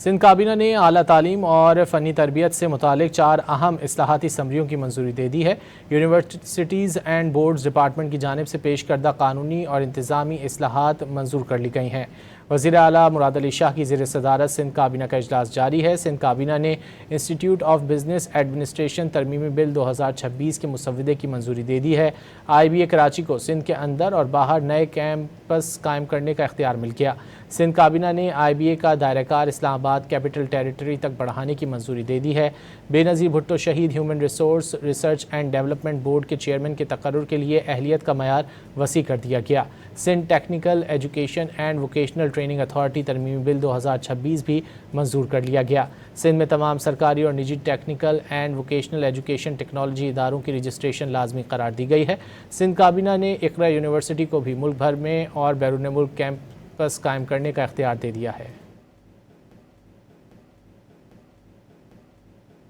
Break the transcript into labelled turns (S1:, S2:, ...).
S1: سندھ کابینہ نے اعلیٰ تعلیم اور فنی تربیت سے متعلق 4 اہم اصلاحاتی سمریوں کی منظوری دے دی ہے۔ یونیورسٹیز اینڈ بورڈز ڈپارٹمنٹ کی جانب سے پیش کردہ قانونی اور انتظامی اصلاحات منظور کر لی گئی ہیں۔ وزیر اعلیٰ مراد علی شاہ کی زیر صدارت سندھ کابینہ کا اجلاس جاری ہے۔ سندھ کابینہ نے institute of business administration ترمیمی bill 2026 کے مسودے کی منظوری دے دی ہے۔ IBA کراچی کو سندھ کے اندر اور باہر نئے کیمپس قائم کرنے کا اختیار مل گیا۔ سندھ کابینہ نے IBA کا دائرہ کار اسلام آباد کیپٹل ٹیریٹری تک بڑھانے کی منظوری دے دی ہے۔ بے نظیر بھٹو شہید human resource research and development board کے چیئرمین کے تقرر کے لیے اہلیت کا معیار وسیع کر دیا گیا۔ Sindh technical education and vocational training authority ترمیمی بل 2026 بھی منظور کر لیا گیا۔ سندھ میں تمام سرکاری اور نجی technical and vocational education technology اداروں کی رجسٹریشن لازمی قرار دی گئی ہے۔ سندھ کابینہ نے اقرا یونیورسٹی کو بھی ملک بھر میں اور بیرون ملک کیمپس قائم کرنے کا اختیار دے دیا ہے۔